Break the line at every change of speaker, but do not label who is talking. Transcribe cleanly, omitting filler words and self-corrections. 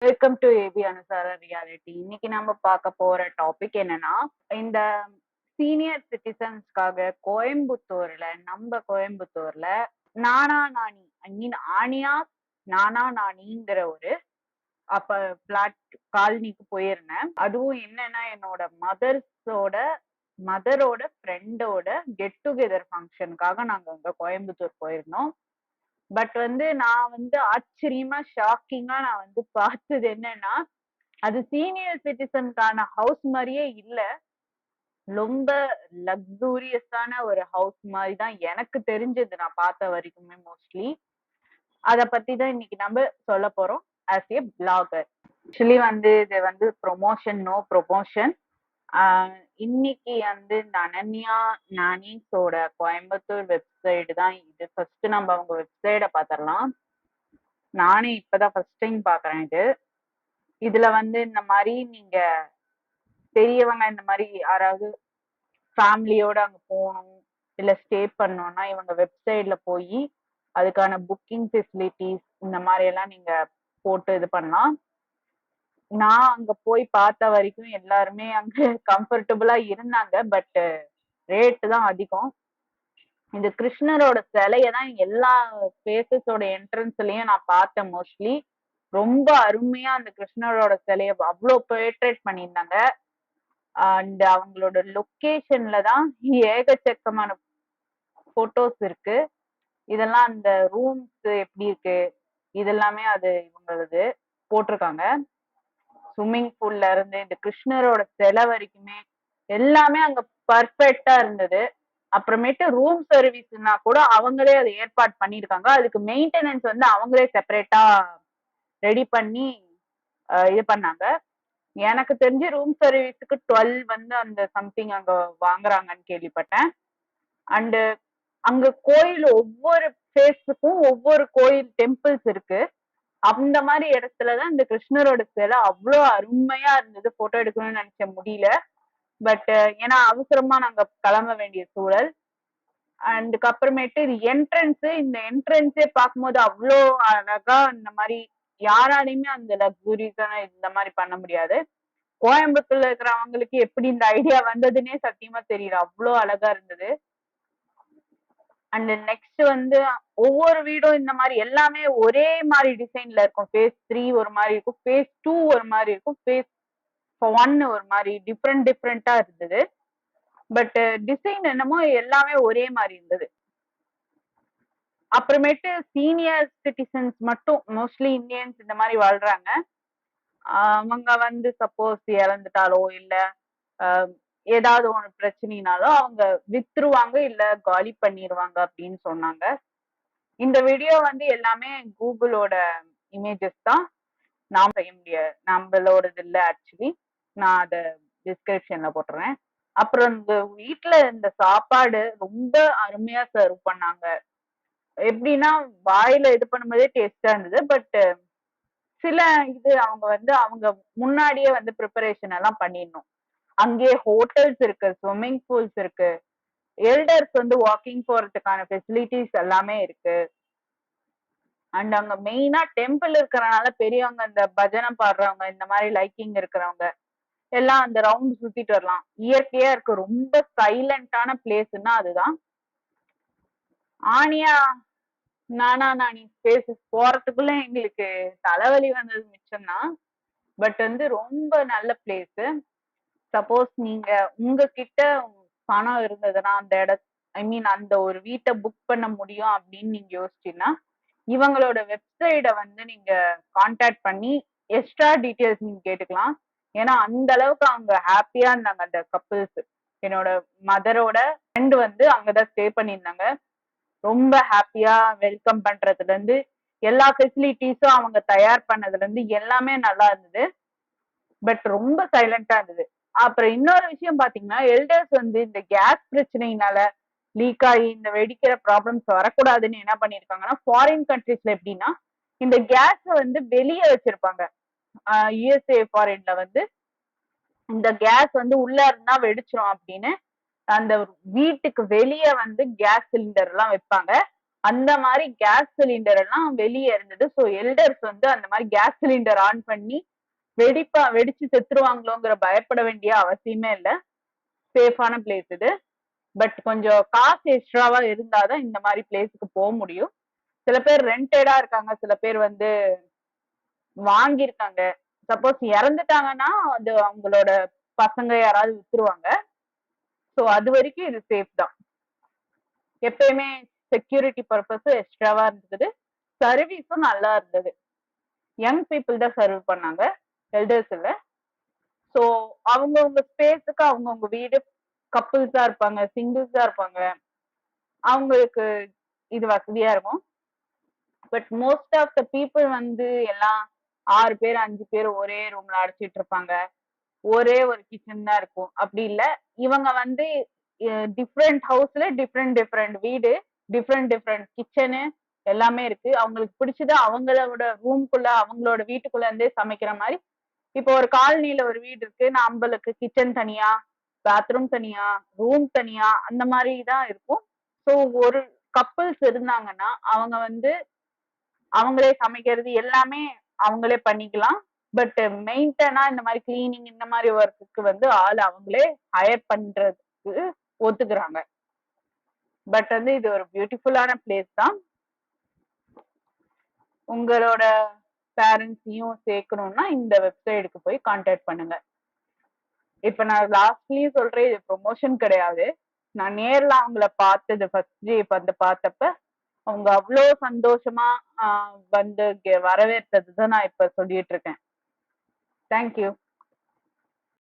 Welcome to AP Anusara reality. இன்னைக்கு நம்ம பார்க்க போற டாபிக் என்னன்னா, இந்த சீனியர் சிட்டிசன்ஸ்க்காக நம்ம கோயம்புத்தூர்ல நானா நானி ஐ மீன் ஆனியா நானா நானிங்கிற ஒரு அப்ப பிளாட் காலனிக்கு போயிருந்தேன். அதுவும் என்னன்னா, என்னோட மதரோட ஃப்ரெண்டோட கெட் டுகெதர் ஃபங்க்ஷனுக்காக நாங்க அங்க கோயம்புத்தூர் போயிருந்தோம். பட் நான் ஆச்சரியமா ஷாக்கிங்கா நான் பார்த்தது என்னன்னா, அது சீனியர் சிட்டிசனுக்கான ஹவுஸ் மாதிரியே இல்ல. ரொம்ப லக்ஸூரியஸான ஒரு ஹவுஸ் மாதிரி தான் எனக்கு தெரிஞ்சது, நான் பார்த்த வரைக்குமே மோஸ்ட்லி. அத பத்தி தான் இன்னைக்கு நம்ம சொல்ல போறோம் ஆஸ் ஏ பிளாகர். ஆக்சுவலி இது ப்ரொமோஷன் நோ ப்ரொமோஷன். இன்னைக்கு இந்த அனன்யா நானிஸோட கோயம்புத்தூர் வெப்சைட் தான் இது. ஃபர்ஸ்ட் நம்ம அவங்க வெப்சைட பாத்திரலாம். நானே இப்பதான் ஃபர்ஸ்ட் டைம் பாக்குறேன் இது. இதுல இந்த மாதிரி நீங்க பெரியவங்க இந்த மாதிரி யாராவது ஃபேமிலியோட அங்க போகணும் இல்ல ஸ்டே பண்ணணும்னா இவங்க வெப்சைட்ல போய் அதுக்கான புக்கிங் ஃபெசிலிட்டிஸ் இந்த மாதிரி எல்லாம் நீங்க போட்டு இது பண்ணலாம். நான் அங்க போய் பார்த்த வரைக்கும் எல்லாருமே அங்க கம்ஃபர்டபுளா இருந்தாங்க. பட் ரேட்டு தான் அதிகம். இந்த கிருஷ்ணரோட சிலைய தான் எல்லா பிளேசஸோட என்ட்ரன்ஸ்லயும் நான் பார்த்தேன் மோஸ்ட்லி. ரொம்ப அருமையா அந்த கிருஷ்ணரோட சிலைய அவ்வளோ போர்ட்ரேட் பண்ணியிருந்தாங்க. அண்ட் அவங்களோட லொக்கேஷன்ல தான் ஏகச்சக்கமான போட்டோஸ் இருக்கு. இதெல்லாம் அந்த ரூம்ஸ் எப்படி இருக்கு இதெல்லாமே அது இவங்களது போட்டிருக்காங்க. ஸ்விம்மிங் பூல்ல இருந்து இந்த கிருஷ்ணரோட சிலை வரைக்குமே எல்லாமே அங்க பர்ஃபெக்டா இருந்தது. அப்புறமேட்டு ரூம் சர்வீஸ்னா கூட அவங்களே அதை ஏற்பாடு பண்ணியிருக்காங்க. அதுக்கு மெயின்டெனன்ஸ் அவங்களே செப்பரேட்டா ரெடி பண்ணி இது பண்ணாங்க. எனக்கு தெரிஞ்சு ரூம் சர்வீஸுக்கு 12 அந்த சம்திங் அங்க வாங்குறாங்கன்னு கேள்விப்பட்டேன். அண்டு அங்க கோயில் ஒவ்வொரு ஃபேஸுக்கும் ஒவ்வொரு கோயில் டெம்பிள்ஸ் இருக்கு. அந்த மாதிரி இடத்துலதான் இந்த கிருஷ்ணரோட சிலை அவ்வளோ அருமையா இருந்தது. போட்டோ எடுக்கணும்னு நினைச்ச முடியல. பட் ஏன்னா அவசரமா நாங்க கிளம்ப வேண்டிய சூழல். அதுக்கப்புறமேட்டு இது இந்த என்ட்ரன்ஸே பார்க்கும்போது அவ்வளோ அழகா இந்த மாதிரி யாராலையுமே அந்த லக்ஸுரிஸான இந்த மாதிரி பண்ண முடியாது. கோயம்புத்தூர்ல இருக்கிறவங்களுக்கு எப்படி இந்த ஐடியா வந்ததுன்னே சத்தியமா தெரியல. அவ்வளோ அழகா இருந்தது. அண்ட் நெக்ஸ்ட் ஒவ்வொரு வீடும் இந்த மாதிரி எல்லாமே ஒரே மாதிரி டிசைன்ல இருக்கும். ஃபேஸ் 3 ஒரு மாதிரி இருக்கும், ஃபேஸ் 2 ஒரு மாதிரி இருக்கும், ஃபேஸ் 1 ஒரு மாதிரி டிஃப்ரெண்டா இருந்தது. பட் டிசைன் என்னமோ எல்லாமே ஒரே மாதிரி இருந்தது. அப்புறமேட்டு சீனியர் சிட்டிசன்ஸ் மட்டும் மோஸ்ட்லி இந்தியன்ஸ் இந்த மாதிரி வாழ்றாங்க. அவங்க சப்போஸ் இறந்துட்டாலோ இல்ல ஏதாவது ஒன்று பிரச்சனைனாலும் அவங்க வித்துருவாங்க இல்ல காலி பண்ணிடுவாங்க அப்படின்னு சொன்னாங்க. இந்த வீடியோ எல்லாமே கூகுளோட இமேஜஸ் தான். நாம் செய்ய முடியாது, நம்மளோடது இல்லை ஆக்சுவலி. நான் அதை டிஸ்கிரிப்ஷன்ல போட்டுறேன். அப்புறம் இந்த வீட்டுல இந்த சாப்பாடு ரொம்ப அருமையா சர்வ் பண்ணாங்க. எப்படின்னா வாயில இது பண்ணும்போதே டேஸ்டா இருந்தது. பட் சில இது அவங்க முன்னாடியே ப்ரிப்பரேஷன் எல்லாம் பண்ணிடணும். அங்கேயே ஹோட்டல்ஸ் இருக்கு, ஸ்விம்மிங் பூல்ஸ் இருக்கு, எல்டர்ஸ் வாக்கிங் போறதுக்கான ஃபெசிலிட்டிஸ் எல்லாமே இருக்கு. அண்ட் அங்க மெயினா டெம்பிள் இருக்கிறனால பெரியவங்க இந்த பஜனை பாடுறவங்க இந்த மாதிரி லைக்கிங் இருக்கிறவங்க எல்லாம் அந்த ரவுண்ட் சுத்திட்டு வரலாம். இயற்கையா இருக்கு. ரொம்ப சைலண்டான பிளேஸ்னா அதுதான். ஆனியா நானா நானி ஸ்பேசஸ் போறதுக்குள்ள எங்களுக்கு தலைவலி வந்தது மிச்சம்தான். பட் ரொம்ப நல்ல பிளேஸ். சப்போஸ் நீங்க உங்ககிட்ட பணம் இருந்ததுன்னா அந்த ஐ மீன் அந்த ஒரு வீட்டை புக் பண்ண முடியும் அப்படின்னு நீங்க யோசிச்சீங்கன்னா இவங்களோட வெப்சைட்டை நீங்க கான்டாக்ட் பண்ணி எக்ஸ்ட்ரா டீட்டெயில்ஸ் நீங்க கேட்டுக்கலாம். ஏன்னா அந்த அளவுக்கு அவங்க ஹாப்பியா இருந்தாங்க அந்த கப்பிள்ஸ். என்னோட மதரோட ஃப்ரெண்ட் அங்கதான் ஸ்டே பண்ணியிருந்தாங்க. ரொம்ப ஹாப்பியா வெல்கம் பண்றதுல இருந்து எல்லா ஃபெசிலிட்டிஸும் அவங்க தயார் பண்ணதுல இருந்து எல்லாமே நல்லா இருந்தது. பட் ரொம்ப சைலண்டா இருந்தது. அப்புறம் இன்னொரு விஷயம் பாத்தீங்கன்னா, எல்டர்ஸ் இந்த கேஸ் பிரச்சனையினால லீக் ஆகி இந்த வெடிக்கிற ப்ராப்ளம்ஸ் வரக்கூடாதுன்னு என்ன பண்ணிருக்காங்கன்னா, ஃபாரின் கண்ட்ரீஸ்ல எப்படின்னா இந்த கேஸ் வெளியே வச்சிருப்பாங்க. யுஎஸ்ஏ ஃபாரின்ல இந்த கேஸ் உள்ள இருந்தா வெடிச்சிரும் அப்படின்னு அந்த வீட்டுக்கு வெளியே கேஸ் சிலிண்டர் எல்லாம் வைப்பாங்க. அந்த மாதிரி கேஸ் சிலிண்டர் எல்லாம் வெளியே இருந்தது. ஸோ எல்டர்ஸ் வந்து அந்த மாதிரி கேஸ் சிலிண்டர் ஆன் பண்ணி வெடிச்சு செத்துருவாங்களோங்கிற பயப்பட வேண்டிய அவசியமே இல்லை. சேஃபான பிளேஸ் இது. பட் கொஞ்சம் காசு எக்ஸ்ட்ராவா இருந்தாதான் இந்த மாதிரி பிளேஸுக்கு போக முடியும். சில பேர் ரெண்டடா இருக்காங்க, சில பேர் வந்து வாங்கியிருக்காங்க. சப்போஸ் இறந்துட்டாங்கன்னா அது அவங்களோட பசங்க யாராவது வித்துருவாங்க. ஸோ அது வரைக்கும் இது சேஃப் தான். எப்பயுமே செக்யூரிட்டி பர்பஸ் எக்ஸ்ட்ராவா இருந்தது. சர்வீஸும் நல்லா இருந்தது. யங் பீப்புள் தான் சர்வ் பண்ணாங்க, எல்டர்ஸ் இல்ல. ஸோ அவங்கவுங்க ஸ்பேஸுக்கு அவங்கவுங்க வீடு, கப்புள்ஸா இருப்பாங்க, சிங்கிள்ஸா இருப்பாங்க, அவங்களுக்கு இது வசதியா இருக்கும். But most of the people வந்து எல்லாம் 6 பேர் 5 பேர் ஒரே ரூம்ல அடைச்சிட்டு இருப்பாங்க. ஒரே ஒரு கிச்சன் தான் இருக்கும். அப்படி இல்ல, இவங்க வந்து டிஃப்ரெண்ட் ஹவுஸ்ல டிஃப்ரெண்ட் வீடு, டிஃப்ரெண்ட் கிச்சனு எல்லாமே இருக்கு. அவங்களுக்கு பிடிச்சது அவங்களோட ரூம்குள்ள, அவங்களோட வீட்டுக்குள்ள இருந்தே சமைக்கிற மாதிரி. இப்போ ஒரு காலனில ஒரு வீடு இருக்கு, நம்மளுக்கு கிச்சன் தனியா, பாத்ரூம் தனியா, ரூம் தனியா, அந்த மாதிரி தான் இருக்கும். ஸோ ஒரு கப்புள்ஸ் இருந்தாங்கன்னா அவங்க வந்து அவங்களே சமைக்கிறது எல்லாமே அவங்களே பண்ணிக்கலாம். பட் மெயின்டெனா இந்த மாதிரி கிளீனிங் இந்த மாதிரி ஒர்க்குக்கு வந்து ஆள் அவங்களே ஹையர் பண்றதுக்கு ஒத்துக்குறாங்க. பட் வந்து இது ஒரு பியூட்டிஃபுல்லான பிளேஸ் தான். உங்களோட பேரண்ட்ஸையும் சேர்க்கணும்னா இந்த வெப்சைட்டுக்கு போய் கான்டாக்ட் பண்ணுங்க. இப்ப நான் லாஸ்ட்லயும் சொல்றேன், இது ப்ரொமோஷன் கிடையாது. நான் நேர்ல அவங்கள பார்த்தது ஃபர்ஸ்ட் டே வந்து பார்த்தப்ப அவங்க அவ்வளோ சந்தோஷமா வந்து வரவேற்றது தான் நான் இப்ப சொல்லிட்டு இருக்கேன். தேங்க்யூ.